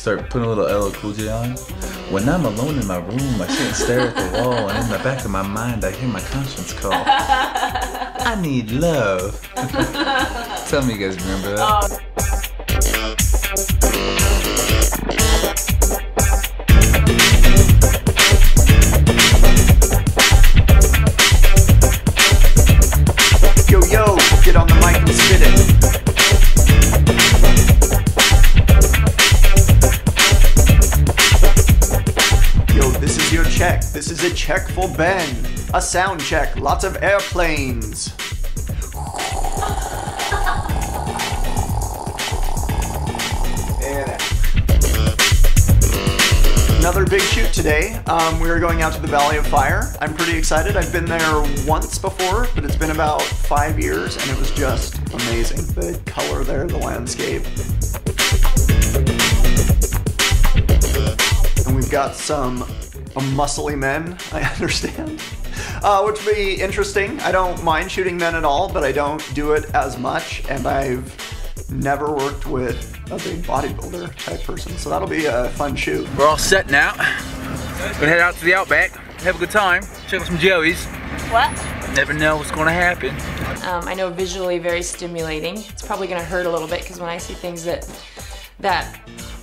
Start putting a little LL Cool J on. When I'm alone in my room, I sit and stare at the wall, and in the back of my mind, I hear my conscience call. I need love. Tell me you guys remember that. Yo, yo, get on the mic and spit it. Check. This is a check for Ben. A sound check. Lots of airplanes. And another big shoot today. We are going out to the Valley of Fire. I'm pretty excited. I've been there once before, but it's been about 5 years, and it was just amazing. The color there, the landscape. And we've got some muscly men, I understand, which will be interesting. I don't mind shooting men at all, but I don't do it as much, and I've never worked with a big bodybuilder type person, so that'll be a fun shoot. We're all set now. Gonna head out to the Outback, have a good time, check out some Joey's. What? Never know what's gonna happen. I know visually very stimulating. It's probably gonna hurt a little bit because when I see things that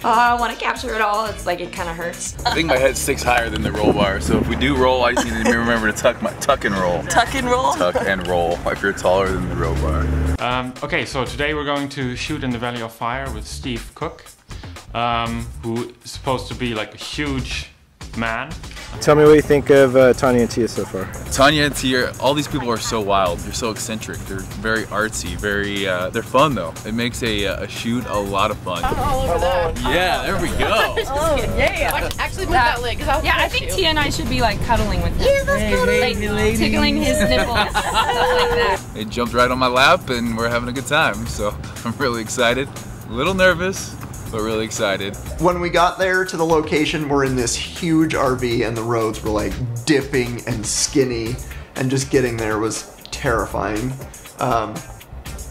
I want to capture it all, it's like it kind of hurts. I think my head sticks higher than the roll bar, so if we do roll, I just need to remember to tuck and roll. Tuck and roll? Tuck and roll, if you're taller than the roll bar. Okay, so today we're going to shoot in the Valley of Fire with Steve Cook, who is supposed to be like a huge man. Tell me what you think of Tanya and Tia so far. Tanya and Tia, all these people are so wild. They're so eccentric. They're very artsy. They're fun though. It makes a shoot a lot of fun. I'm all over that. Yeah, there we go. Oh, yeah. Actually, move that leg. Yeah, I think Tia and I should be like cuddling with him. Yeah, let's cuddle. Like tickling his nipples, stuff like that. They jumped right on my lap and we're having a good time. So I'm really excited. A little nervous, but really excited. When we got there to the location, we're in this huge RV and the roads were like dipping and skinny, and just getting there was terrifying.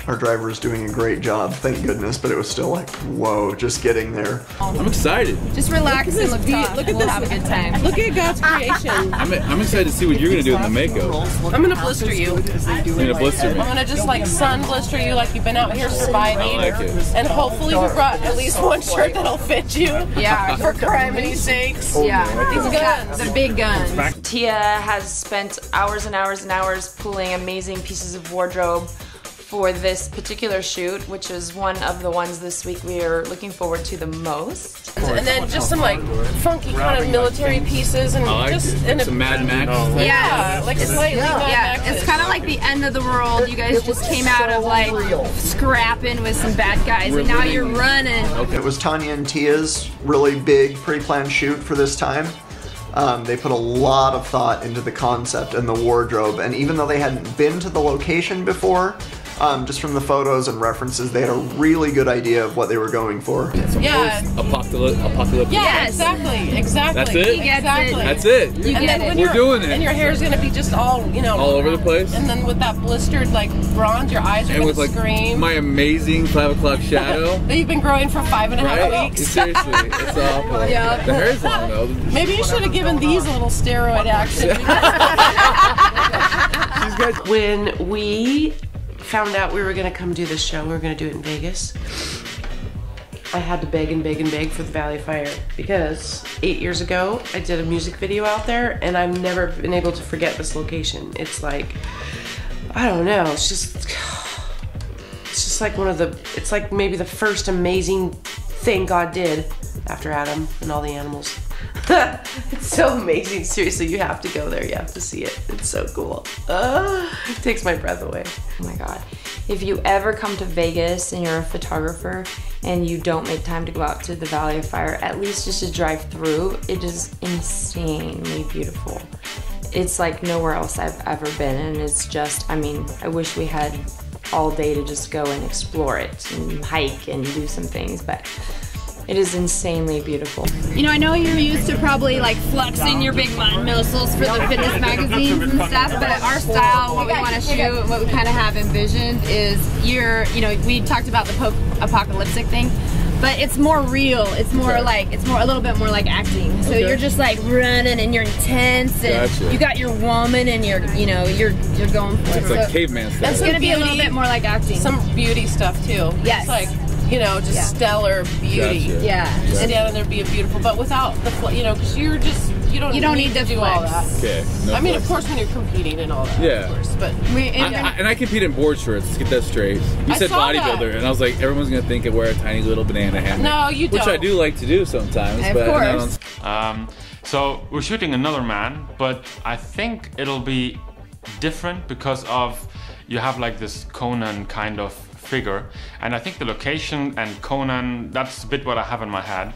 Our driver is doing a great job, thank goodness, but it was still like, whoa, just getting there. I'm excited. Just relax and look tough. Look at we'll this. have a good time. Look at God's creation. I'm excited to see what you're gonna do in the makeup. I'm gonna blister you. You're gonna blister me. I'm gonna just like sun blister you like you've been out here spiding. I like it. And hopefully we brought at least one shirt that'll fit you. Yeah. For criminy sakes. Yeah. These guns. The big guns. Tia has spent hours and hours and hours pulling amazing pieces of wardrobe for this particular shoot, which is one of the ones this week we are looking forward to the most. And then just some like funky kind of military pieces and just some Mad Max. Yeah, like slightly Mad Max. It's kind of like the end of the world. You guys just came out of like scrapping with some bad guys, and now you're running. It was Tanya and Tia's really big pre-planned shoot for this time. They put a lot of thought into the concept and the wardrobe, and even though they hadn't been to the location before, just from the photos and references, they had a really good idea of what they were going for. Yeah. Apocalypse. Yeah, exactly. That's it? Exactly. That's it. And then when we're doing it. And your hair's gonna be just all, you know, all over the place. And then with that blistered like bronze, your eyes are gonna scream. My amazing 5 o'clock shadow that you've been growing for 5.5 weeks. Seriously, it's awful. Yeah. The hair's long though. Maybe you should have given these a little steroid action. When we found out we were gonna come do this show, we were gonna do it in Vegas, I had to beg and beg and beg for the Valley of Fire because 8 years ago I did a music video out there and I've never been able to forget this location. It's like, I don't know, it's just like it's like maybe the first amazing thing God did after Adam and all the animals. It's so amazing. Seriously, you have to go there. You have to see it. It's so cool. It takes my breath away. Oh my God. If you ever come to Vegas and you're a photographer and you don't make time to go out to the Valley of Fire, at least just to drive through, it is insanely beautiful. It's like nowhere else I've ever been, and it's just, I mean, I wish we had all day to just go and explore it and hike and do some things, but it is insanely beautiful. You know, I know you're used to probably like flexing your big muscles for the fitness magazines and stuff, but our style, what we want to shoot, and what we kind of have envisioned is you know, we talked about the post-apocalyptic thing, but it's more real. It's more like, it's more a little bit more like acting. So you're just like running and you're intense, and you got your woman, and you're, you know, you're going for it. It's like caveman stuff. It's gonna be a little bit more like acting. Some beauty stuff too. Yes. It's like, you know, just stellar beauty. Gotcha. Yeah. Just stand there being beautiful, but without the, you know, because you're just, you don't need to do all that. Okay. No I mean, flex. of course, when you're competing and all that, Yeah. of course, but I compete in board shorts. Let's get that straight. You I said saw bodybuilder, that. and I was like, everyone's gonna think I wear a tiny little banana hammock. No, you Which I don't. do like to do sometimes. Of but course. So we're shooting another man, but I think it'll be different because of you have like this Conan kind of figure, and I think the location and Conan, that's a bit what I have in my head.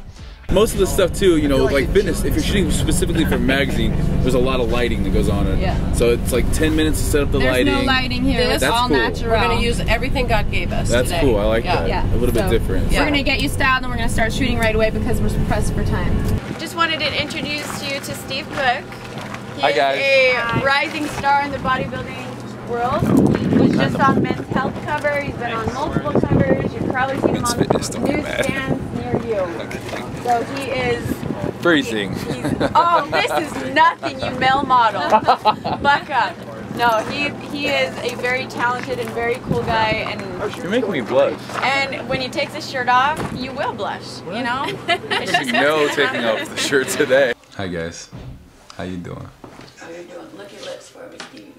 Most of the stuff too, you know, like fitness, if you're shooting specifically for a magazine, there's a lot of lighting that goes on it. Yeah. So it's like 10 minutes to set up the There's lighting. no lighting here. It's That's all cool. natural. We're going to use everything God gave us That's today. cool. I like that. Yeah. A little bit So, different. We're gonna get you styled, and we're gonna start shooting right away because we're pressed for time. Just wanted to introduce you to Steve Cook. He Hi, guys. is a rising star in the bodybuilding world. He was just on Men's Health cover. He's been on multiple covers. You've probably seen him on newsstands near you. So he is Freezing. oh, this is nothing, you male model. Buck up. No, he is a very talented and very cool guy, and You're making me blush. and when he takes his shirt off, you will blush. You know. It's just No taking off the shirt today. Hi guys, how you doing? How you doing? Look your lips for me, Steve.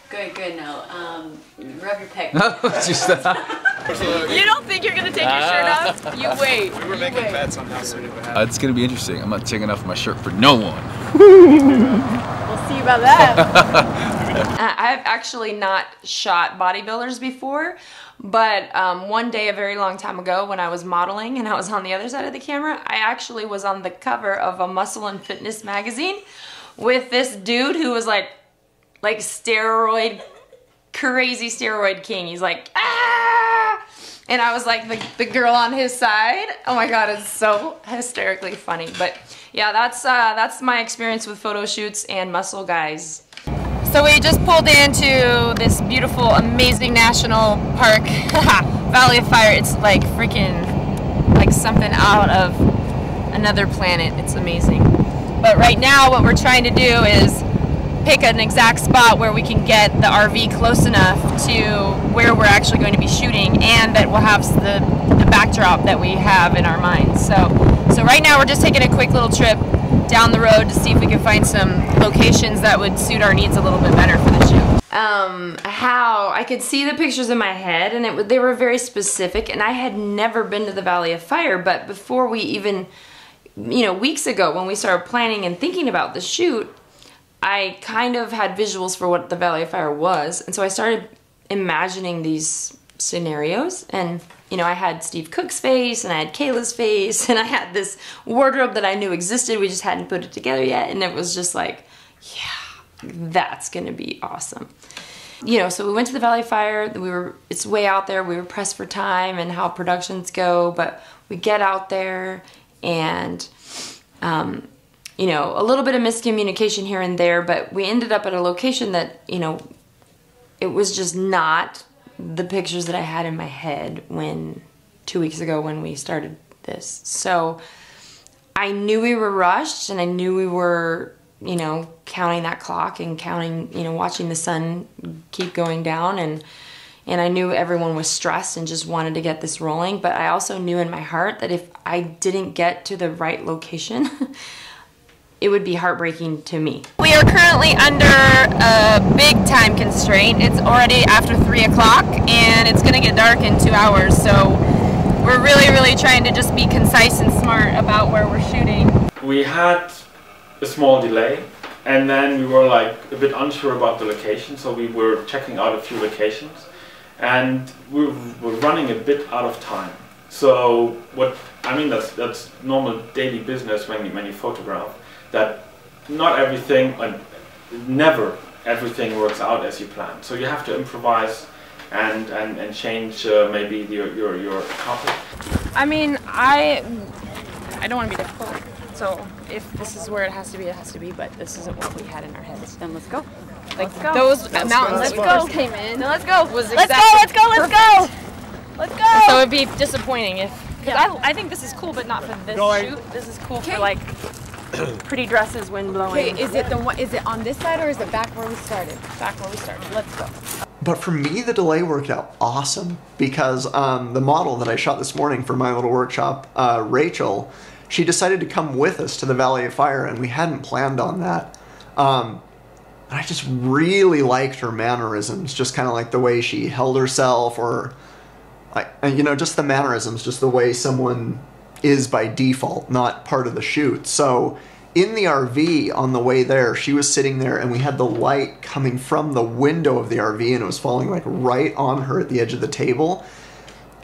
Good, good. Now, rub your pec. You don't think you're gonna take your shirt off? You wait. We were making bets on how soon it would happen. It's gonna be interesting. I'm not taking off my shirt for no one. We'll see about that. I've actually not shot bodybuilders before, but one day a very long time ago when I was modeling and I was on the other side of the camera, I actually was on the cover of a Muscle and Fitness magazine with this dude who was like steroid, crazy steroid king. He's like, ah! And I was like the girl on his side. Oh my God, it's so hysterically funny. But yeah, that's my experience with photo shoots and muscle guys. So we just pulled into this beautiful, amazing national park, Valley of Fire. It's like freaking, like something out of another planet. It's amazing. But right now what we're trying to do is pick an exact spot where we can get the RV close enough to where we're actually going to be shooting, and that will have the backdrop that we have in our minds. So right now we're just taking a quick little trip down the road to see if we can find some locations that would suit our needs a little bit better for the shoot. How I could see the pictures in my head, and they were very specific, and I had never been to the Valley of Fire, but before we even, you know, weeks ago when we started planning and thinking about the shoot, I kind of had visuals for what the Valley of Fire was, and so I started imagining these scenarios, and you know, I had Steve Cook's face, and I had Kayla's face, and I had this wardrobe that I knew existed, we just hadn't put it together yet, and it was just like, yeah, that's gonna be awesome. You know, so we went to the Valley of Fire, it's way out there, we were pressed for time and how productions go, but we get out there, and you know, a little bit of miscommunication here and there, but we ended up at a location that, you know, it was just not the pictures that I had in my head 2 weeks ago when we started this. So I knew we were rushed, and I knew we were, you know, counting that clock and counting, you know, watching the sun keep going down, and I knew everyone was stressed and just wanted to get this rolling, but I also knew in my heart that if I didn't get to the right location, it would be heartbreaking to me. We are currently under a big time constraint. It's already after 3 o'clock and it's gonna get dark in 2 hours, so we're really trying to just be concise and smart about where we're shooting. We had a small delay, and then we were like a bit unsure about the location, so we were checking out a few locations, and we were running a bit out of time. So that's normal daily business when you photograph, that not everything and never everything works out as you plan. So you have to improvise and change maybe your topic. I mean, I don't want to be difficult. So if this is where it has to be, it has to be, but this isn't what we had in our heads. Then let's go. Like those mountains that we first came in. No, let's go. Was let's exactly go. Let's go. Let's go. So it'd be disappointing if, because I think this is cool, but not for this shoot. This is cool for like pretty dresses, wind blowing. Okay, is it on this side or is it back where we started? Back where we started. Let's go. But for me, the delay worked out awesome because the model that I shot this morning for my little workshop, Rachel, she decided to come with us to the Valley of Fire, and we hadn't planned on that. And I just really liked her mannerisms, just kind of like the way she held herself, or just the mannerisms, just the way someone is by default, not part of the shoot. So in the RV on the way there, she was sitting there and we had the light coming from the window of the RV and it was falling like right on her at the edge of the table.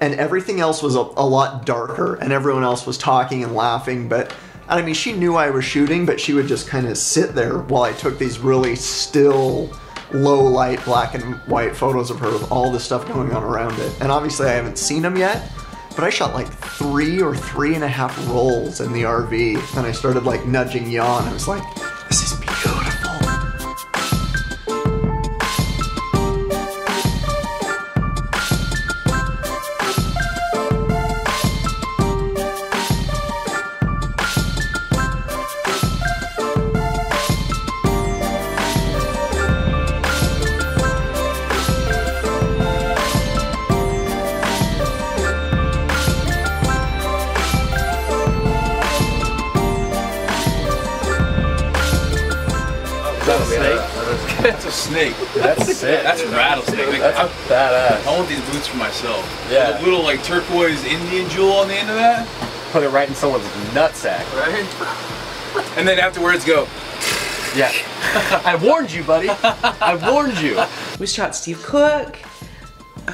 And everything else was a lot darker and everyone else was talking and laughing. But I mean, she knew I was shooting, but she would just kind of sit there while I took these really still, low light, black and white photos of her with all the stuff going on around it. And obviously I haven't seen them yet, but I shot like 3 or 3.5 rolls in the RV. And I started like nudging Jan. I was like, this is beautiful. That's a snake. That's sick. That's a rattlesnake. That's badass. I want these boots for myself. Yeah. A little like turquoise Indian jewel on the end of that. Put it right in someone's nutsack. Right? And then afterwards go. Yeah. I warned you, buddy. I warned you. We shot Steve Cook,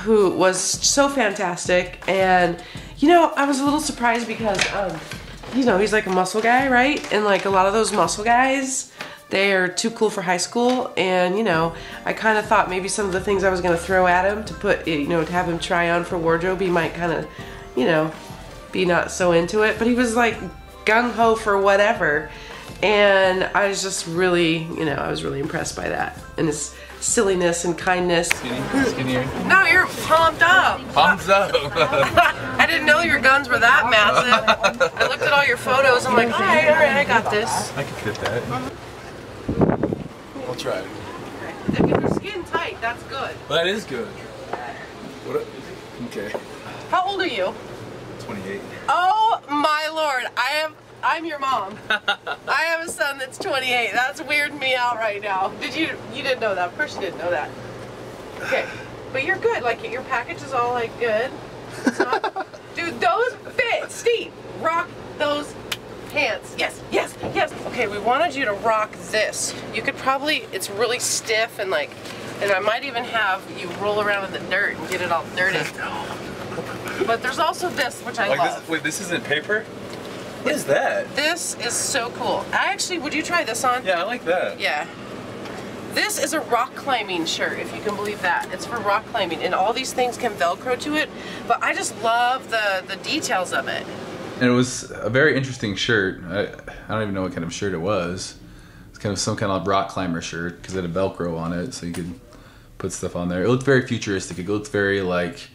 who was so fantastic, and I was a little surprised because he's like a muscle guy, right? And like a lot of those muscle guys, they are too cool for high school, and I kind of thought maybe some of the things I was going to throw at him to put, to have him try on for wardrobe, he might kind of, be not so into it, but he was like gung-ho for whatever, and I was just really, I was really impressed by that, and his silliness and kindness. Skinnier. No, you're pumped up. Pumped up. I didn't know your guns were that massive. I looked at all your photos, I'm like, all right, I got this. I can fit that. I'll try it. If you're skin tight, that's good. That is good. Okay. How old are you? 28. Oh my lord, I'm your mom. I have a son that's 28. That's weirding me out right now. You didn't know that. Of course you didn't know that. Okay, but you're good. Like your package is all like good. It's not, dude, those fit. Steve, rock those pants. Yes. Okay, we wanted you to rock this. You could probably, it's really stiff and I might even have you roll around in the dirt and get it all dirty. But there's also this, which I love. Wait, this isn't paper? What is that? This is so cool. Would you try this on? Yeah, I like that. Yeah. This is a rock climbing shirt, if you can believe that. It's for rock climbing, and all these things can Velcro to it, but I just love the details of it. And it was a very interesting shirt. I don't even know what kind of shirt it was. It's kind of some kind of rock climber shirt because it had a Velcro on it, so you could put stuff on there. It looked very futuristic. It looked very like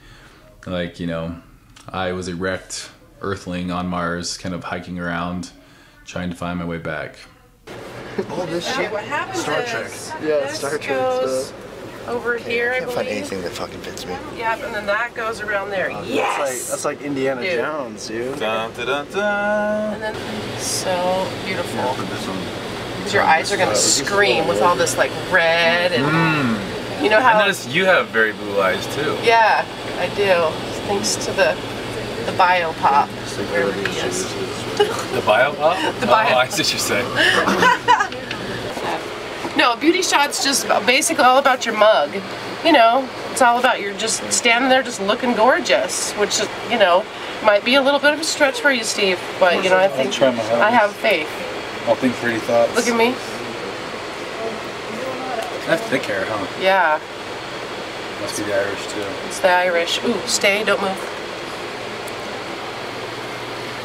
I was a wrecked Earthling on Mars, kind of hiking around, trying to find my way back. All this shit. What happens Star is, Trek. Yeah, Star Trek stuff. over here, I can't find believe. anything that fucking fits me. Yep, and then that goes around there. Yes! That's like Indiana Dude. Jones, dude. Dun, dun, dun, dun. And then, so beautiful. Because your eyes are gonna scream with all this like red and you know how. I noticed you have very blue eyes too. Yeah, I do. Thanks to the Biopop, wherever he is. The Biopop? The Bio. Oh, I see what you're saying. No, a beauty shot's just basically all about your mug. You know, it's all about you're just standing there just looking gorgeous, which is, you know, might be a little bit of a stretch for you, Steve, but you know, I think I have faith. I'll think pretty thoughts. Look at me. That's thick hair, huh? Yeah. Must be the Irish too. It's the Irish. Ooh, stay, don't move.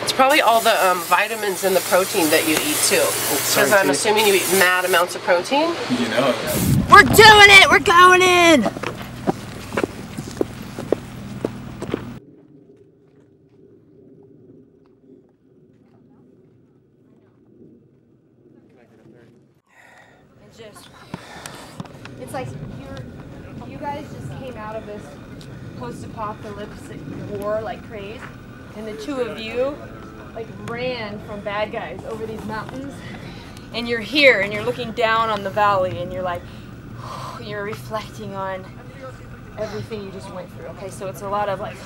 It's probably all the vitamins and the protein that you eat too. Because I'm assuming you eat mad amounts of protein. You know it. We're doing it! We're going in! It's like you guys just came out of this post-apocalyptic war like craze, and the two of you like ran from bad guys over these mountains, and you're here and you're looking down on the valley and you're like, you're reflecting on everything you just went through. Okay, so it's a lot of like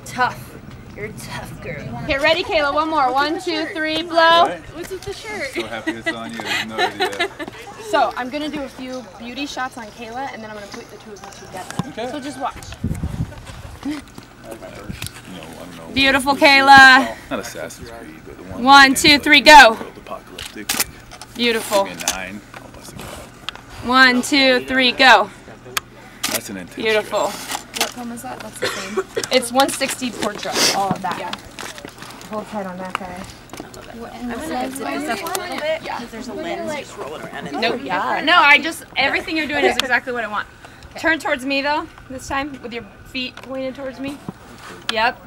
tough. You're a tough girl. Okay, ready, Kayla? One more. 1, 2, 3, blow. What's with the shirt? So happy it's on you. There's no idea. So I'm gonna do a few beauty shots on Kayla, and then I'm gonna put the two of you together. Okay. So just watch. Beautiful, Kayla. Not Assassin's Creed, but the one. 1, 2, 3, go. Apocalyptic. Beautiful. 9. 1, 2, 3, go. That's an intense. Beautiful. What poem is that? That's the same. It's 160 portrait, all of that. Yeah. Hold tight on that guy. I'm gonna zip this up a little bit because there's a lens just rolling around. Nope. Yeah. No, everything you're doing is exactly what I want. Okay. Turn towards me though, this time, with your feet pointed towards me. Yep.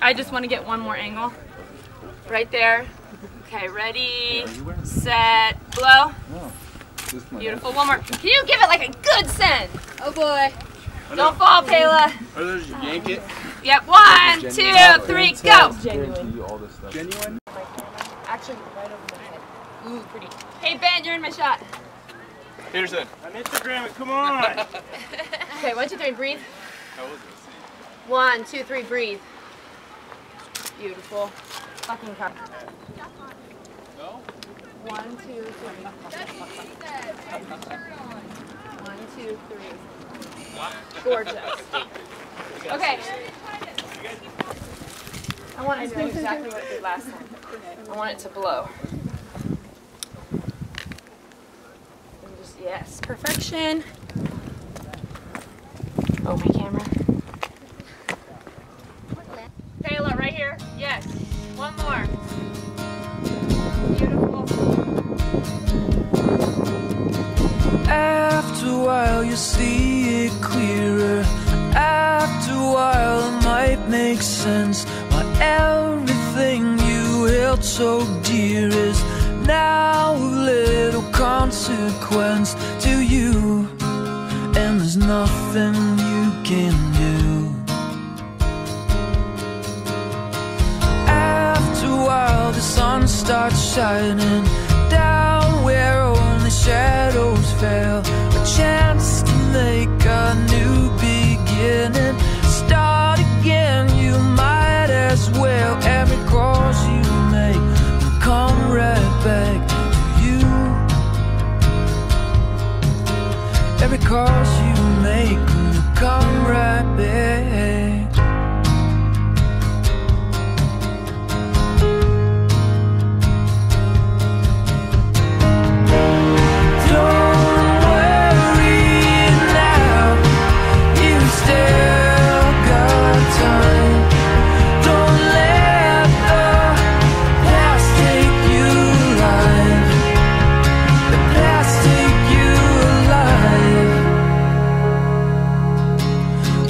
I just want to get one more angle. Right there. Okay, ready, set, blow. Beautiful. One more. Can you give it like a good send? Oh boy. Don't fall, Kayla. Or there's you yank it. Yep. 1, 2, 3, go. Genuine. Genuine. Actually, right over my head. Ooh, pretty. Hey Ben, you're in my shot. Peterson. I'm Instagram it. Come on. Okay, 1, 2, 3, breathe. 1, 2, 3, breathe. Beautiful. Fucking car. No? 1, 2, 3. 1, 2, 3. Gorgeous. Okay. I want it to do exactly what it did last time. I want it to blow. And just, yes, perfection. Oh, my camera. Kayla, right here. Yes. One more. Beautiful. After a while you see it clearer. After a while it might make sense. Why everything you held so dear is now of little consequence to you. And there's nothing you can do. After a while the sun starts shining down where only shadows fell. A chance to make a new beginning. Start again, you might as well. Every cross you make will come right back to you. Every cross you make will come right back.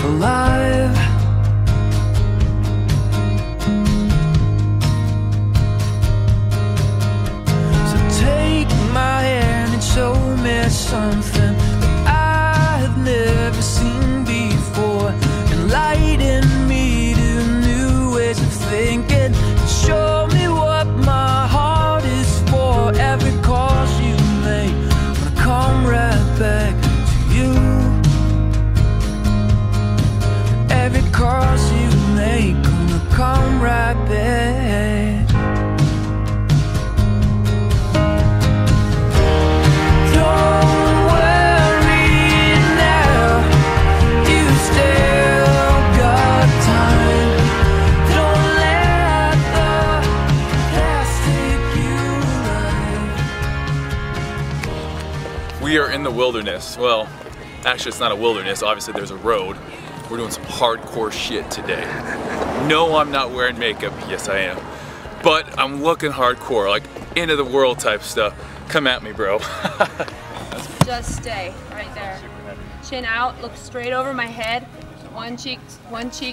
Alive wilderness. Well, actually it's not a wilderness, obviously there's a road. We're doing some hardcore shit today. No, I'm not wearing makeup. Yes, I am. But I'm looking hardcore, like end of the world type stuff. Come at me, bro. Just stay right there. Chin out, look straight over my head. One cheek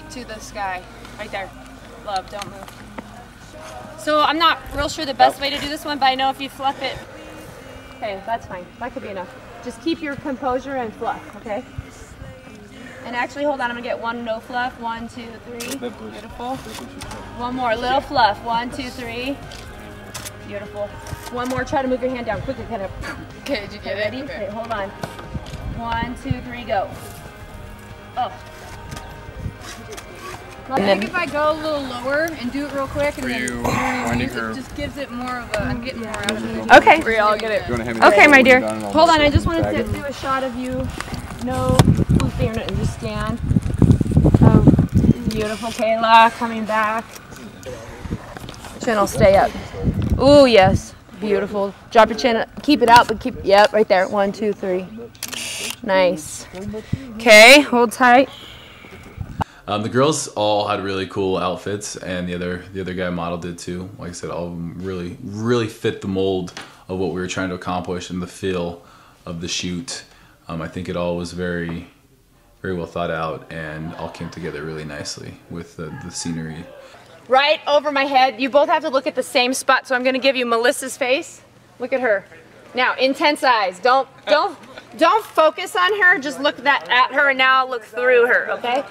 to the sky. Right there. Love, don't move. So I'm not real sure the best way to do this one, but I know if you fluff it, okay, that's fine. That could be enough. Just keep your composure and fluff, okay? And actually, hold on, I'm gonna get one no fluff. 1, 2, 3. Beautiful. One more, little fluff. 1, 2, 3. Beautiful. One more, try to move your hand down quickly, kind of. Okay, did you get it? Ready? Okay, hold on. 1, 2, 3, go. Oh. I think if I go a little lower and do it real quick and then it just gives it more of a, I'm getting more out of it. Okay. We all get it. Okay, my dear. Hold on, I just wanted to do a shot of you. No floofing or nothing, just stand. Oh, beautiful, Kayla, coming back. Chin will stay up. Ooh, yes, beautiful. Drop your chin, keep it out, but keep, yep, right there. 1, 2, 3. Nice. Okay, hold tight. The girls all had really cool outfits, and the other guy model did too. Like I said, all of them really fit the mold of what we were trying to accomplish and the feel of the shoot. I think it all was very well thought out and all came together really nicely with the scenery. Right over my head. You both have to look at the same spot, so I'm going to give you Melissa's face. Look at her. Now, intense eyes. Don't focus on her. Just look at her, and now look through her. Okay.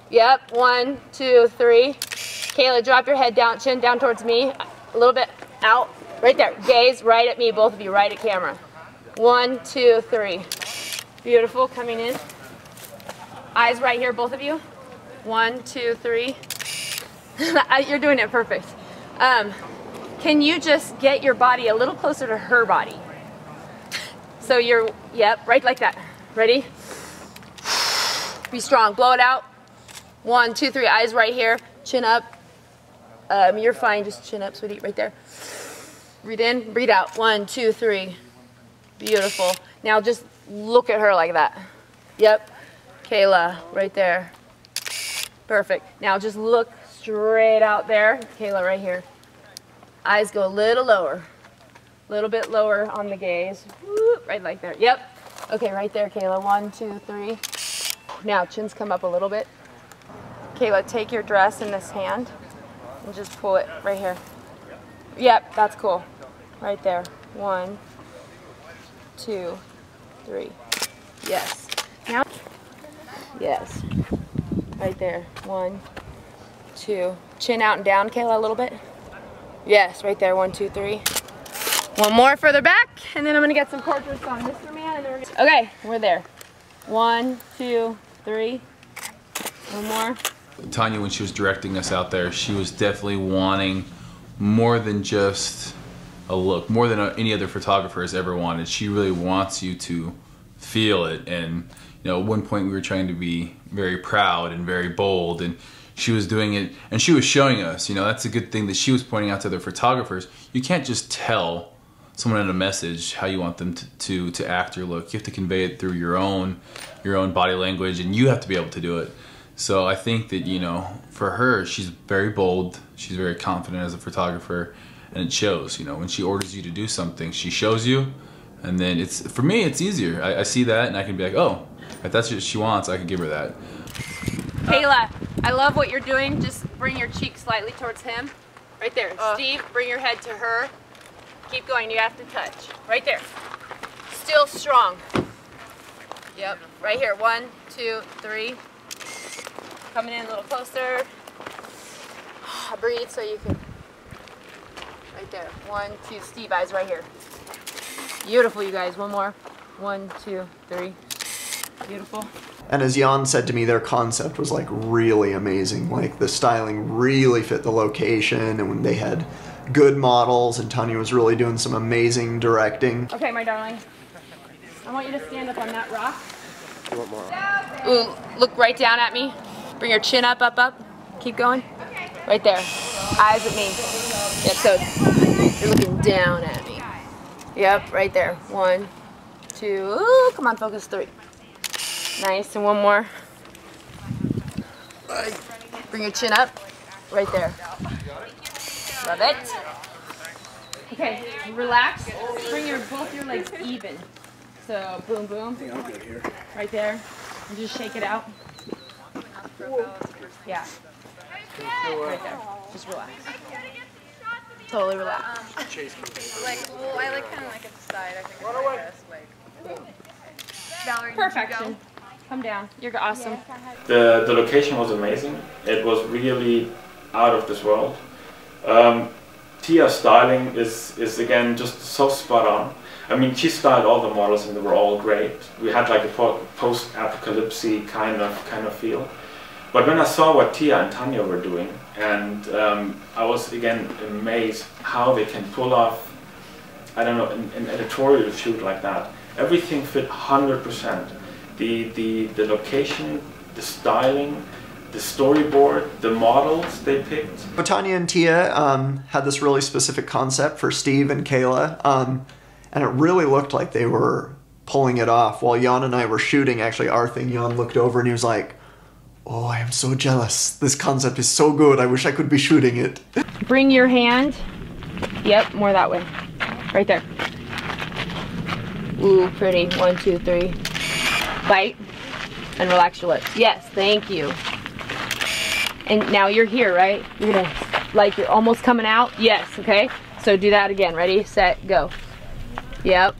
Yep. 1, 2, 3. Kayla, drop your head down, chin down towards me. A little bit out. Right there. Gaze right at me, both of you, right at camera. 1, 2, 3. Beautiful. Coming in. Eyes right here, both of you. 1, 2, 3. You're doing it perfect. Can you just get your body a little closer to her body? So you're, yep, right like that. Ready? Be strong. Blow it out. 1, 2, 3. Eyes right here. Chin up. You're fine. Just chin up, sweetie. Right there. Breathe in. Breathe out. 1, 2, 3. Beautiful. Now just look at her like that. Yep. Kayla, right there. Perfect. Now just look straight out there. Kayla, right here. Eyes go a little lower. A little bit lower on the gaze. Whoop, right like there. Yep. Okay, right there, Kayla. 1, 2, 3. Now, chins come up a little bit. Kayla, take your dress in this hand and just pull it right here. Yep, that's cool. Right there. 1, 2, 3. Yes. Now, yes. Right there. 1, 2. Chin out and down, Kayla, a little bit. Yes, right there. 1, 2, 3. One more further back, and then I'm gonna get some portraits on Mr. Man. And then we're gonna... Okay, we're there. 1, 2, 3. One more. Tanya, when she was directing us out there, she was definitely wanting more than just a look, more than any other photographer has ever wanted. She really wants you to feel it. And you know, at one point we were trying to be very proud and very bold, and she was doing it, and she was showing us, you know, that's a good thing that she was pointing out to other photographers. You can't just tell someone in a message how you want them to act or look. You have to convey it through your own body language, and you have to be able to do it. So I think that, you know, for her, she's very bold, she's very confident as a photographer, and it shows. You know, when she orders you to do something, she shows you, and then it's, for me, it's easier. I see that, and I can be like, oh, if that's what she wants, I can give her that. Kayla, I love what you're doing. Just bring your cheek slightly towards him. Right there. Steve, bring your head to her. Keep going. You have to touch. Right there. Still strong. Yep. Right here. 1, 2, 3. Coming in a little closer. Breathe so you can. Right there. 1, 2. Steve, eyes right here. Beautiful, you guys. One more. 1, 2, 3. Beautiful. And as Jan said to me, their concept was like really amazing. Like the styling really fit the location, and when they had good models, and Tanya was really doing some amazing directing. Okay, my darling. I want you to stand up on that rock. You want more? Ooh, look right down at me. Bring your chin up, up, up. Keep going. Right there. Eyes at me. Yep, so you're looking down at me. Yep, right there. 1, 2, come on, focus, 3. Nice, and one more. Bring your chin up, right there. Love it. Okay, relax. Bring both your legs even. So boom, boom, right there, and just shake it out. Yeah. Right there. Just relax. Totally relax. Well, I like kind of like at the side. I think it's best. Valerie, Perfection. Come down. You're awesome. The location was amazing. It was really out of this world. Tia's styling is again just so spot on. I mean, she styled all the models and they were all great. We had like a post-apocalypse kind of feel. But when I saw what Tia and Tanya were doing, and I was again amazed how they can pull off, I don't know, an editorial shoot like that. Everything fit 100%. The location, the styling, the storyboard, the models they picked. But Tanya and Tia had this really specific concept for Steve and Kayla, and it really looked like they were pulling it off. While Jan and I were shooting, actually our thing, Jan looked over and he was like, "Oh, I am so jealous. This concept is so good. I wish I could be shooting it." Bring your hand. Yep, more that way. Right there. Ooh, pretty. 1, 2, 3. Bite. And relax your lips. Yes, thank you. And now you're here, right? You're gonna, like, you're almost coming out. Yes, okay? So do that again. Ready, set, go. Yep.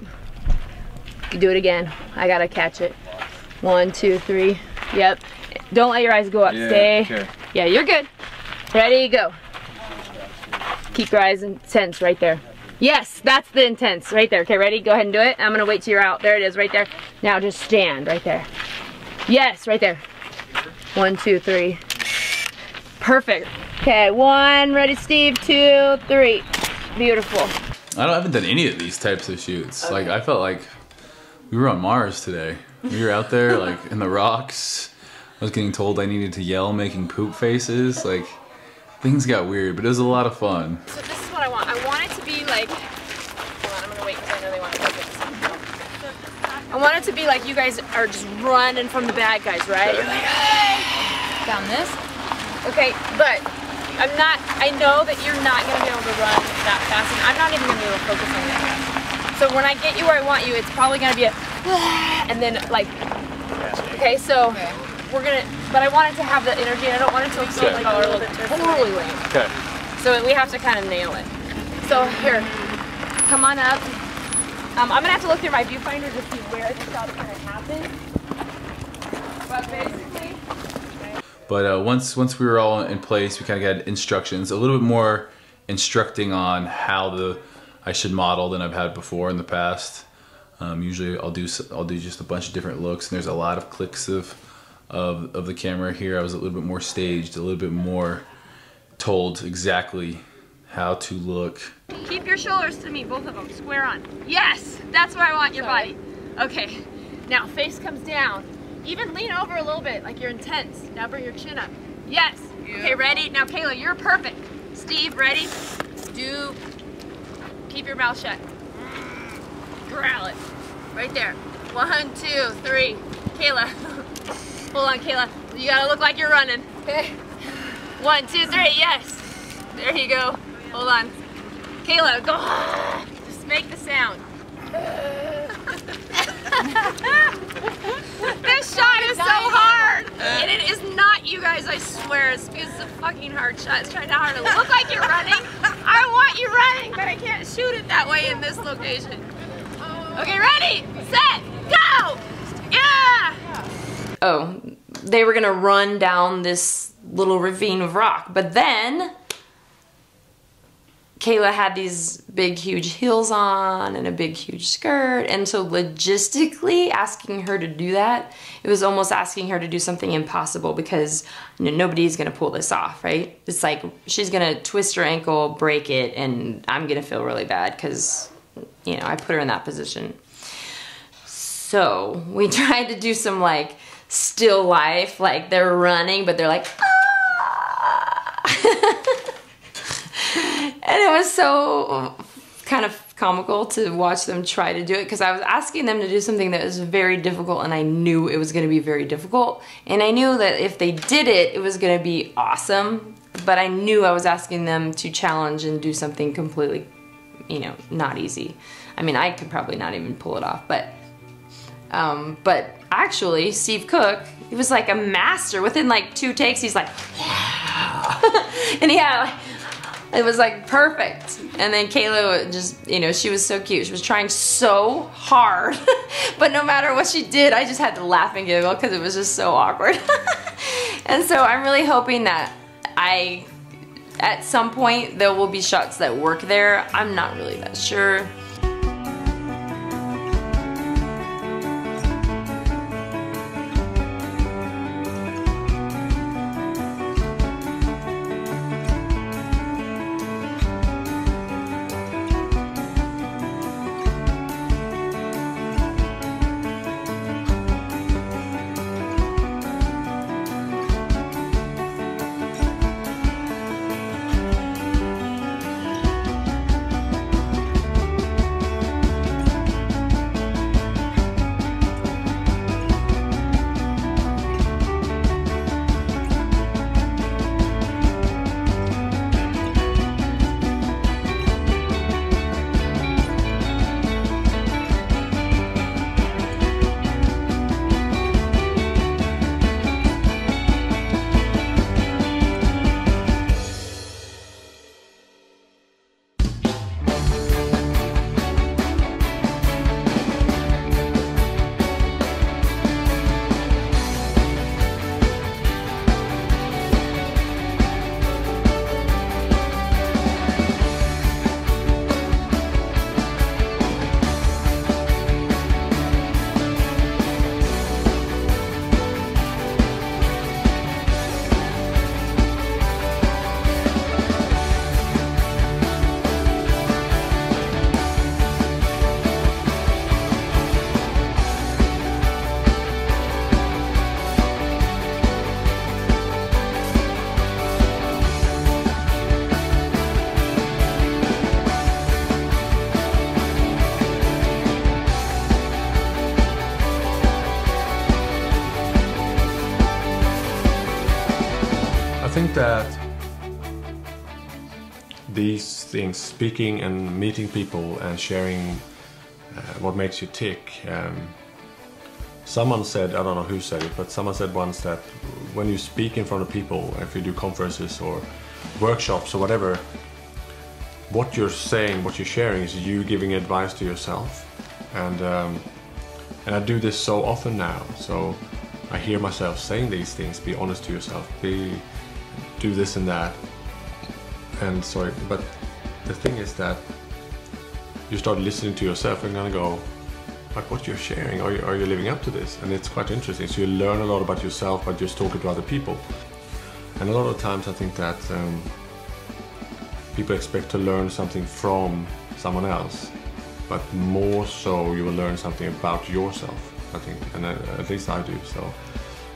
You do it again. I gotta catch it. 1, 2, 3. Yep. Don't let your eyes go up. Yeah, Stay. okay. Yeah, you're good. Ready, go. Keep your eyes intense right there. Yes, that's the intense right there. Okay, ready? Go ahead and do it. I'm gonna wait till you're out. There it is, right there. Now just stand right there. Yes, right there. 1, 2, 3. Perfect. Okay, 1, ready, Steve, 2, 3. Beautiful. I haven't done any of these types of shoots. Okay. Like, I felt like we were on Mars today. We were out there, like, in the rocks. I was getting told I needed to yell, making poop faces. Like, things got weird, but it was a lot of fun. So this is what I want. I want it to be like, hold on, I'm gonna wait because I know they want to focus. I want it to be like you guys are just running from the bad guys, right? You're like, hey! Down this. Okay, but I know that you're not gonna be able to run that fast, and I'm not even gonna be able to focus on that. So when I get you where I want you, it's probably gonna be a, and then like, okay, so we're gonna, but I want it to have the energy, and I don't want it to look like a little bit totally lame. Okay. So we have to kind of nail it. So here, come on up. I'm gonna have to look through my viewfinder to see where the shot's gonna happen. But basically. But once we were all in place, we kind of got instructions, a little bit more instructing on how I should model than I've had before in the past. Usually I'll do just a bunch of different looks, and there's a lot of clicks of the camera here. I was a little bit more staged, a little bit more told exactly how to look. Keep your shoulders to me, both of them, square on. Yes, that's where I want your body. Okay, now face comes down. Even lean over a little bit, like you're intense. Now bring your chin up. Yes. Okay, ready? Now Kayla, you're perfect. Steve, ready? Keep your mouth shut. Growl it. Right there. 1, 2, 3. Kayla. Hold on, Kayla. You gotta look like you're running. Okay. 1, 2, 3, yes. There you go. Hold on. Kayla, go. Just make the sound. This shot is so hard! And it is not, you guys, I swear. It's because it's a fucking hard shot. It's trying hard to look like you're running. I want you running, but I can't shoot it that way in this location. Okay, ready, set, go! Yeah! Oh, they were gonna run down this little ravine of rock, but then Kayla had these big, huge heels on and a big, huge skirt. And so logistically, asking her to do that, it was almost asking her to do something impossible because nobody's gonna pull this off, right? It's like she's gonna twist her ankle, break it, and I'm gonna feel really bad because, you know, I put her in that position. So we tried to do some like still life, like they're running, but they're like, ah! And it was so kind of comical to watch them try to do it, because I was asking them to do something that was very difficult, and I knew it was going to be very difficult, and I knew that if they did it, it was going to be awesome, but I knew I was asking them to challenge and do something completely, you know, not easy. I mean, I could probably not even pull it off, but actually, Steve Cook, he was like a master. Within like 2 takes, he's like, yeah. And yeah, it was like perfect. And then Kayla just, you know, she was so cute. She was trying so hard, but no matter what she did, I just had to laugh and giggle because it was just so awkward. And so I'm really hoping that at some point, there will be shots that work there. I'm not really that sure. I think that these things, speaking and meeting people and sharing what makes you tick. Someone said, I don't know who said it, but someone said once that when you speak in front of people, if you do conferences or workshops or whatever, what you're saying, what you're sharing is you giving advice to yourself. And I do this so often now, so I hear myself saying these things: be honest to yourself, do this and that. And sorry, but the thing is that you start listening to yourself and gonna go, like, what you're sharing, are you living up to this? And it's quite interesting. So you learn a lot about yourself by just talking to other people. And a lot of times I think that people expect to learn something from someone else, but more so you will learn something about yourself, I think, and at least I do. So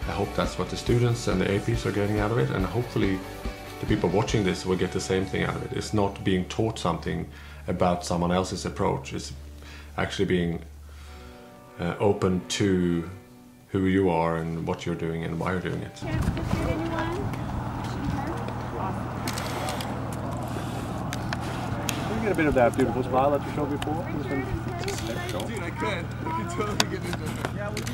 I hope that's what the students and the APs are getting out of it, and hopefully the people watching this will get the same thing out of it. It's not being taught something about someone else's approach, it's actually being open to who you are and what you're doing and why you're doing it. Can you get a bit of that beautiful smile that you showed before? Dude, I could. I could totally get into it. Yeah, we do.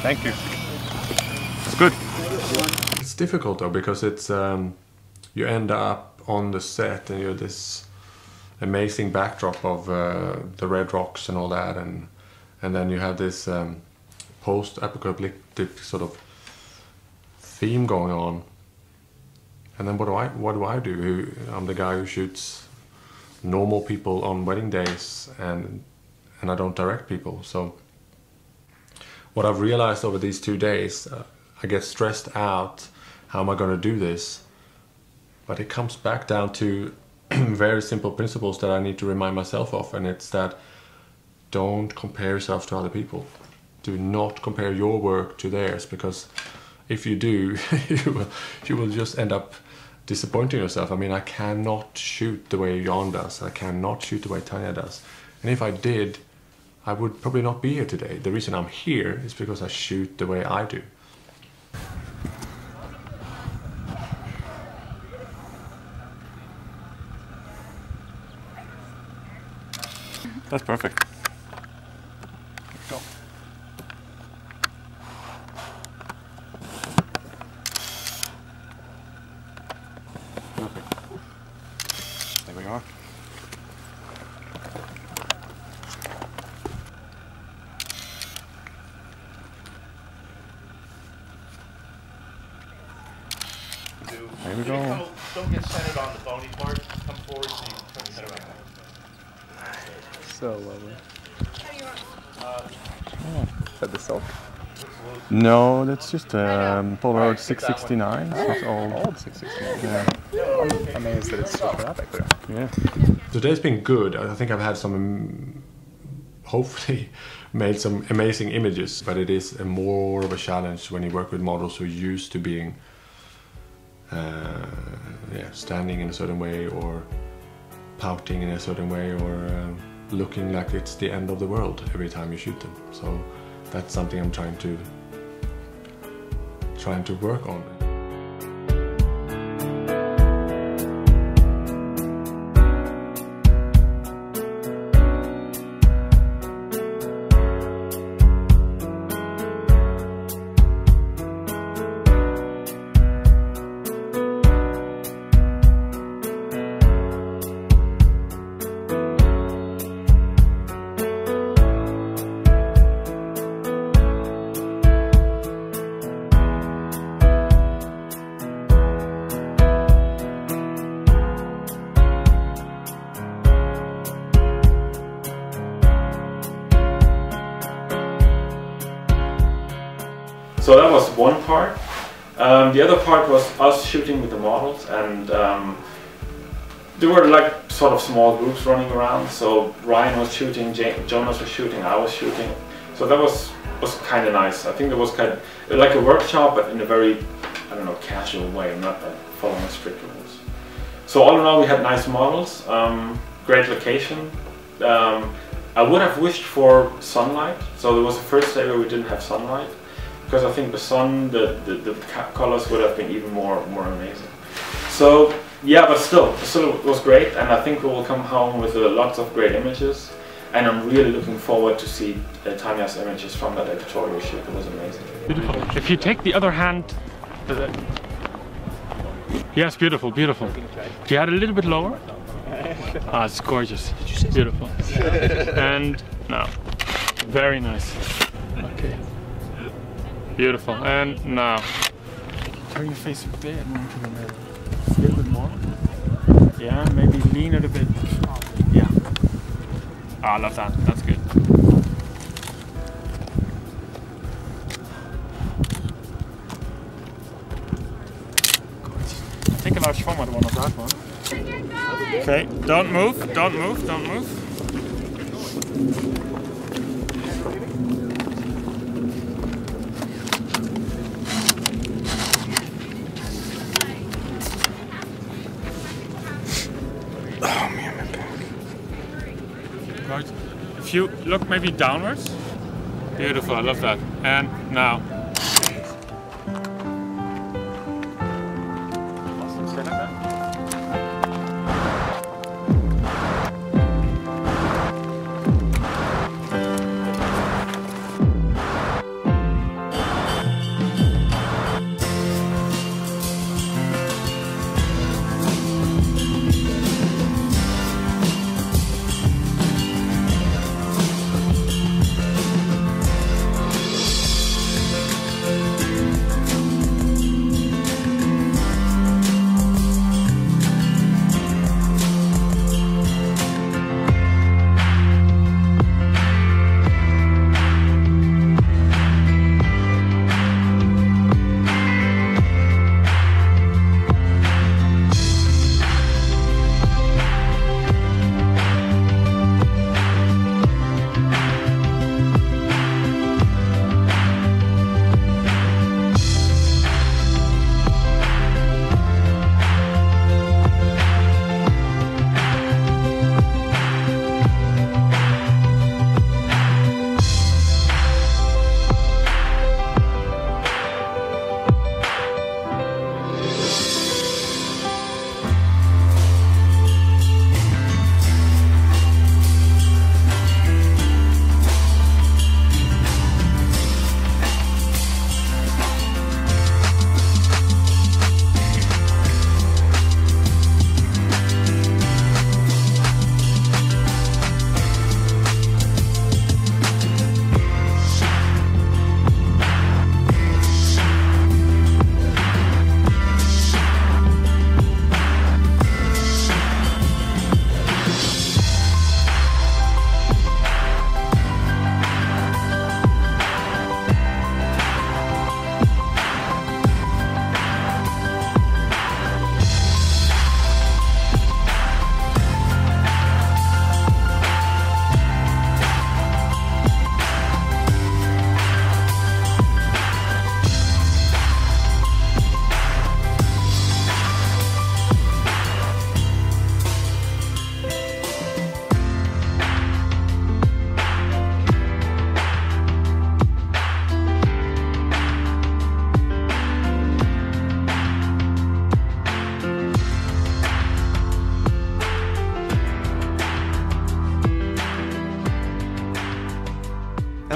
Thank you. It's good. It's difficult though, because it's you end up on the set and you're this amazing backdrop of the Red Rocks and all that, and then you have this post-apocalyptic sort of theme going on. And then what do I do? I'm the guy who shoots normal people on wedding days, and I don't direct people. So what I've realized over these 2 days, I get stressed out. How am I going to do this? But it comes back down to very simple principles that I need to remind myself of, and it's that don't compare yourself to other people. do not compare your work to theirs, because if you do, you will just end up disappointing yourself. I mean, I cannot shoot the way Jan does. I cannot shoot the way Tanya does. And if I did, I would probably not be here today. The reason I'm here is because I shoot the way I do. That's perfect. Go. Perfect. There we are. There we go. Don't get centered on the bony part. Come forward so you can turn your head around. So lovely. Is that the silk? No, that's just Polaroid 669. So it's old 669. Yeah. I'm amazed that it's still graphic there. Yeah. Today's been good. I think I've had some, hopefully, made some amazing images, but it is more of a challenge when you work with models who are used to being standing in a certain way, or pouting in a certain way, or looking like it's the end of the world every time you shoot them. So that's something I'm trying to work on. So that was one part. The other part was us shooting with the models, and there were like sort of small groups running around. So Ryan was shooting, Jonas was shooting, I was shooting. So that was kind of nice. I think it was kind of like a workshop, but in a very, I don't know, casual way, not like following strict rules. So all in all, we had nice models, great location. I would have wished for sunlight. So there was the first day where we didn't have sunlight, because I think the sun, the colors would have been even more amazing. So yeah, but still it was great, and I think we will come home with lots of great images, and I'm really looking forward to see Tanya's images from that editorial shoot. It was amazing. Beautiful. If you take the other hand, yes, beautiful, beautiful. If you had a little bit lower, ah, it's gorgeous, beautiful, and now, very nice. Okay. Beautiful, and now turn your face a bit more to the mirror. A little bit more. Yeah, maybe lean it a bit. Yeah. Ah, I love that. That's good. Take a large format one of that one. Okay, don't move, don't move, don't move. Right. If you look maybe downwards, beautiful, I love that. And now.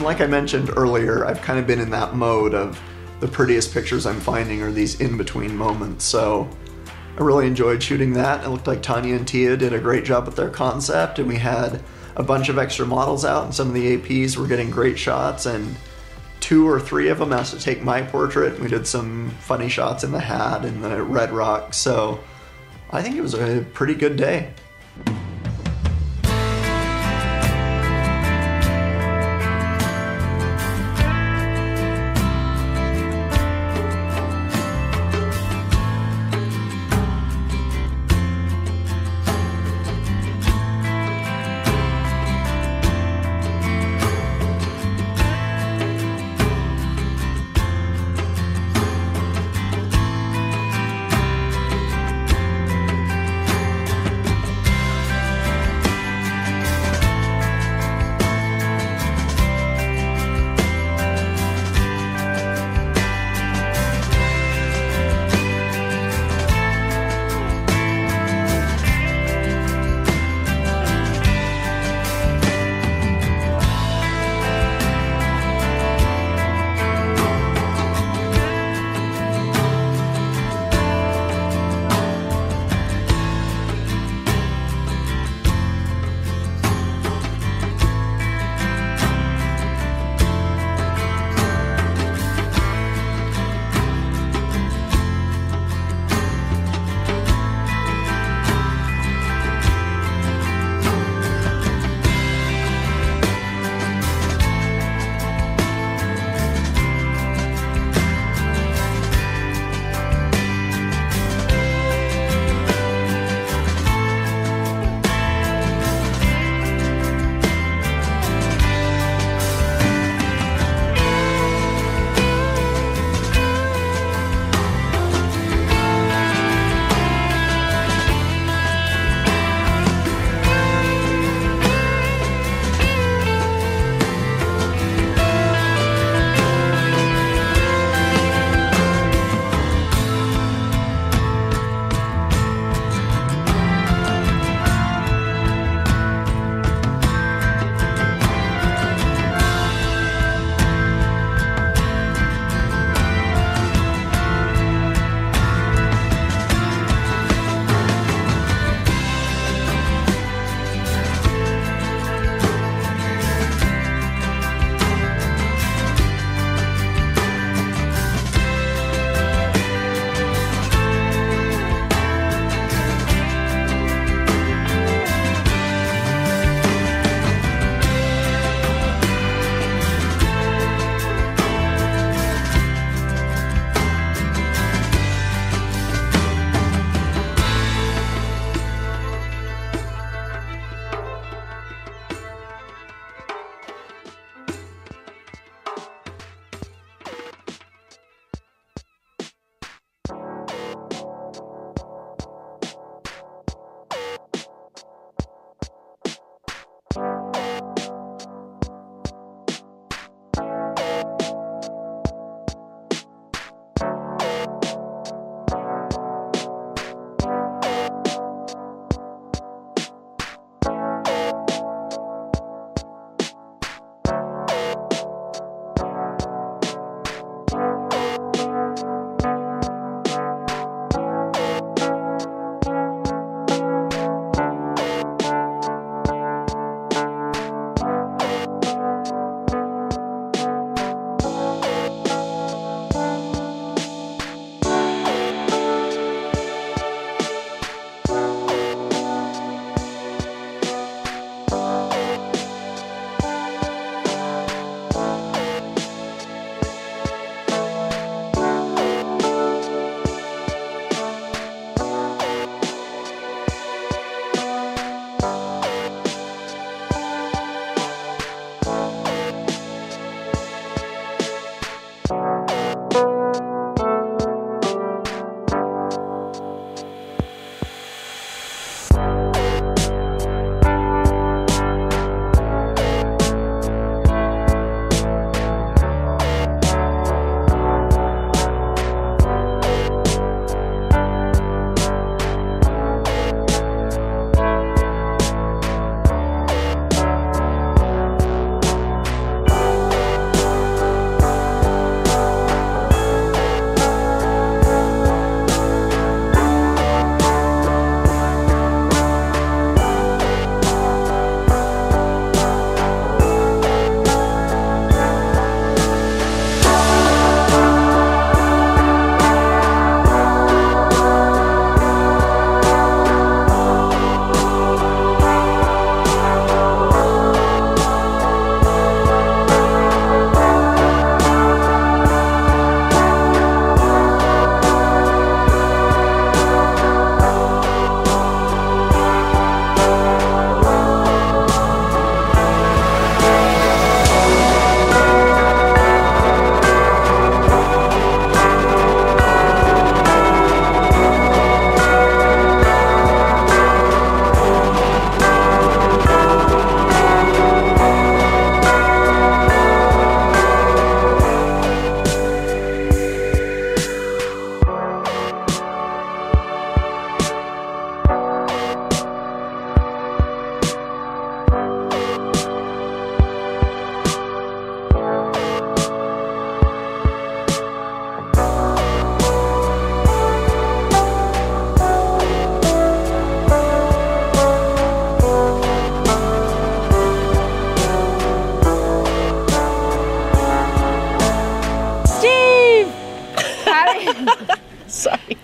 And like I mentioned earlier, I've kind of been in that mode of the prettiest pictures I'm finding are these in-between moments, so I really enjoyed shooting that. It looked like Tanya and Tia did a great job with their concept, and we had a bunch of extra models out, and some of the APs were getting great shots, and 2 or 3 of them asked to take my portrait. We did some funny shots in the hat and the red rock, so I think it was a pretty good day.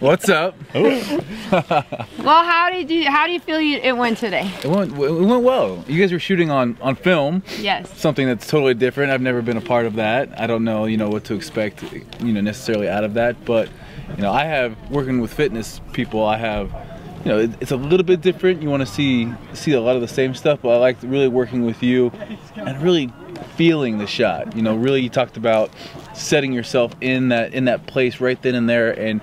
What's up? Well, how do you feel it went today? It went well. You guys were shooting on film. Yes. Something that's totally different. I've never been a part of that. I don't know, what to expect, necessarily out of that. But, I have, working with fitness people, I have, it's a little bit different. You want to see a lot of the same stuff, but I like really working with you and really feeling the shot. Really, you talked about setting yourself in that place right then and there, and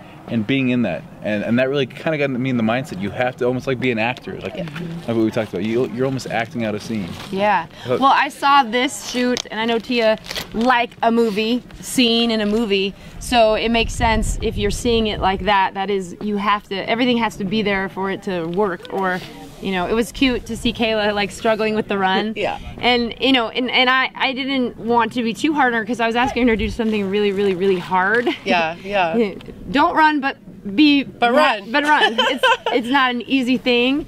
being in that, and that really kind of got me in the mindset. You have to almost like be an actor, like what we talked about. You're almost acting out a scene. Yeah. Well, I saw this shoot, and I know Tia like a movie scene in a movie, so it makes sense if you're seeing it like that. That is, everything has to be there for it to work. Or, it was cute to see Kayla like struggling with the run. Yeah. And and I didn't want to be too hard on her because I was asking her to do something really, really, really hard. Yeah, yeah. Don't run, but run. But run. It's not an easy thing,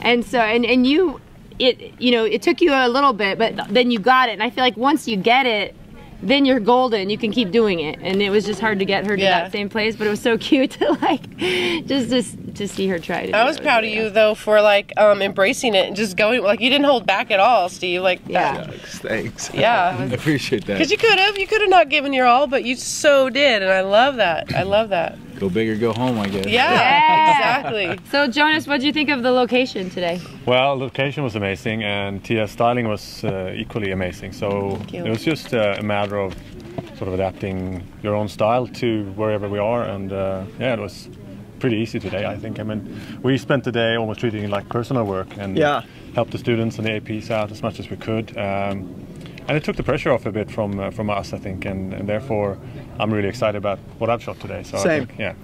and so and you, it took you a little bit, but then you got it. And I feel like once you get it, then you're golden. You can keep doing it. And it was just hard to get her to that same place, but it was so cute to just to see her try to. I was proud of you though for embracing it and just going, you didn't hold back at all, Steve. Thanks. Yeah. I appreciate that. Because you could have not given your all, but you so did, and I love that. I love that. Go big or go home, I guess. Yeah, exactly. So Jonas, what did you think of the location today? Well, the location was amazing, and Tia's styling was equally amazing. So it was just a matter of sort of adapting your own style to wherever we are, and it was pretty easy today, I think. I mean, we spent the day almost treating it like personal work and helped the students and the APs out as much as we could. And it took the pressure off a bit from us, I think, and therefore I'm really excited about what I've shot today. So Same. I think,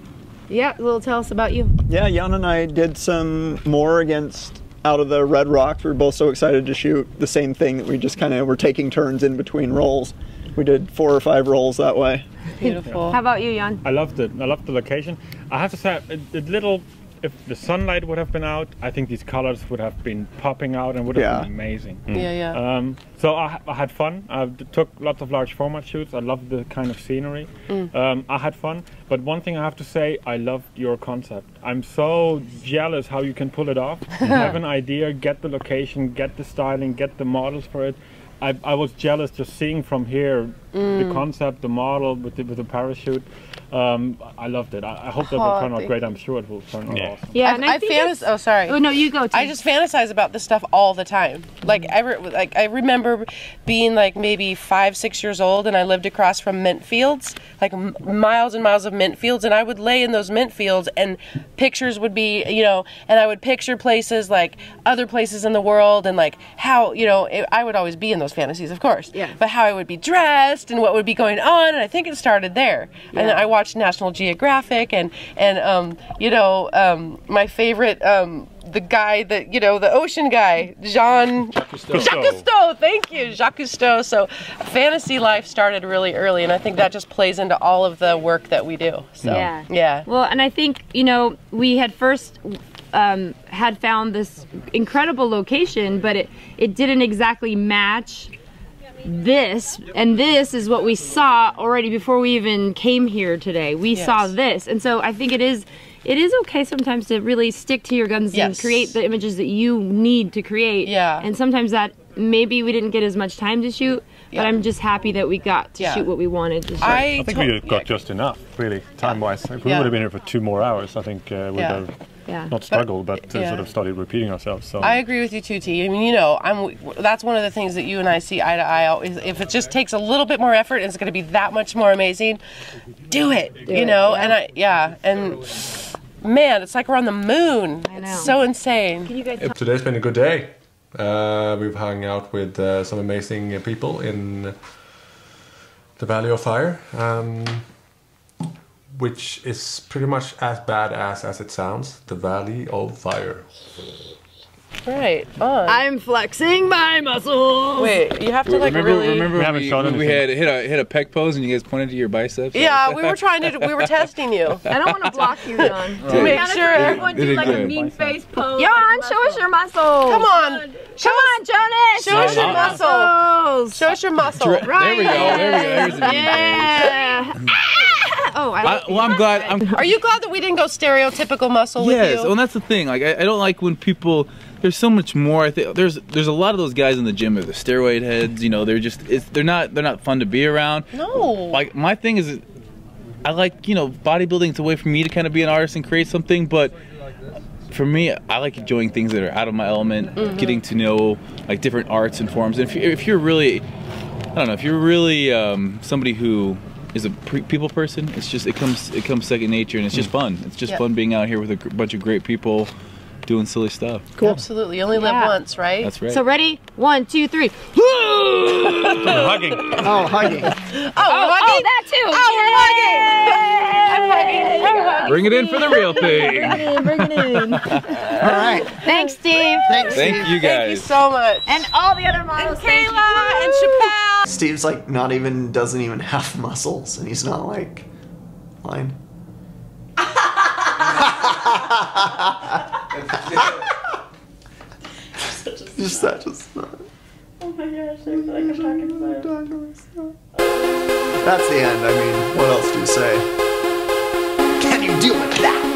Yeah, well, tell us about you. Yeah, Jan and I did some more against Out of the Red Rocks. We were both so excited to shoot the same thing that we just kind of were taking turns in between rolls. We did 4 or 5 rolls that way. Beautiful. How about you, Jan? I loved it. I loved the location. I have to say, if the sunlight would have been out, I think these colors would have been popping out and would have been amazing. So I had fun. I took lots of large format shoots. I loved the kind of scenery. I had fun. But one thing I have to say, I loved your concept. I'm so jealous how you can pull it off. Have an idea, get the location, get the styling, get the models for it. I was jealous just seeing from here the concept, the model with the parachute. I loved it. I hope that will turn out great. I'm sure it will turn out awesome. Yeah, and I fantasize. Oh, sorry. Oh no, you go. I just fantasize about this stuff all the time. I remember being maybe 5, 6 years old, and I lived across from mint fields, miles and miles of mint fields, and I would lay in those mint fields, and pictures would be, and I would picture places other places in the world, and how, I would always be in those fantasies, of course. Yeah. But how I would be dressed and what would be going on, and I think it started there. Yeah. And I watched National Geographic and my favorite, the guy that, the ocean guy, Jacques Cousteau. Thank you, Jacques Cousteau. So fantasy life started really early, and I think that just plays into all of the work that we do. So, yeah. Well, and I think, we had first had found this incredible location, but it didn't exactly match this, and this is what we saw already before we even came here today. We saw this, and so I think it is okay sometimes to really stick to your guns and create the images that you need to create. Yeah. And sometimes that maybe we didn't get as much time to shoot, but I'm just happy that we got to shoot what we wanted to shoot. I think we got just enough, really, time-wise. If we would have been here for 2 more hours, I think we'd have not struggled, but sort of started repeating ourselves. So I agree with you too, T. I mean, that's one of the things that you and I see eye to eye. If it just takes a little bit more effort and it's going to be that much more amazing, do it. And man, it's like we're on the moon. I know. It's so insane. Can you guys Today's been a good day. We've hung out with some amazing people in the Valley of Fire. Which is pretty much as badass as it sounds. The Valley of Fire. Right. On. I'm flexing my muscles. Wait, you have to remember we had hit a pec pose and you guys pointed to your biceps? Yeah, we were testing you. I don't want to block you, Jan. To make sure everyone do a mean face pose. Jan, show us your muscles. Come on. Come on, Jonas. Show us your muscles. Show us your muscle. Right. There we go. There's a yeah. Oh, well, I'm glad. Are you glad that we didn't go stereotypical muscle with you? Yes, well, and that's the thing. Like, I don't like when people. There's so much more. I think there's a lot of those guys in the gym. They're the steroid heads. You know, they're not fun to be around. No. Like, my thing is, I like, you know, bodybuilding. It's a way for me to kind of be an artist and create something, but for me, I like enjoying things that are out of my element, getting to know like different arts and forms. And if you're really, I don't know, if you're really somebody who is a people person, it's just it comes second nature, and it's just fun. It's just fun being out here with a bunch of great people doing silly stuff. Cool. Absolutely. You only live once, right? That's right. So ready? 1, 2, 3. Hugging. Oh, hugging. Oh, that too. Oh, we're hugging. I'm hugging. Bring it in for the real thing. Bring it in. All right. Thanks, Steve. Thank you guys. Thank you so much. And all the other models. And Kayla and Chappelle. Steve's like doesn't even have muscles, and he's not like fine. Just not. Oh my gosh, I feel like I'm talking about That's the end. I mean, what else do you say? Can you deal with that?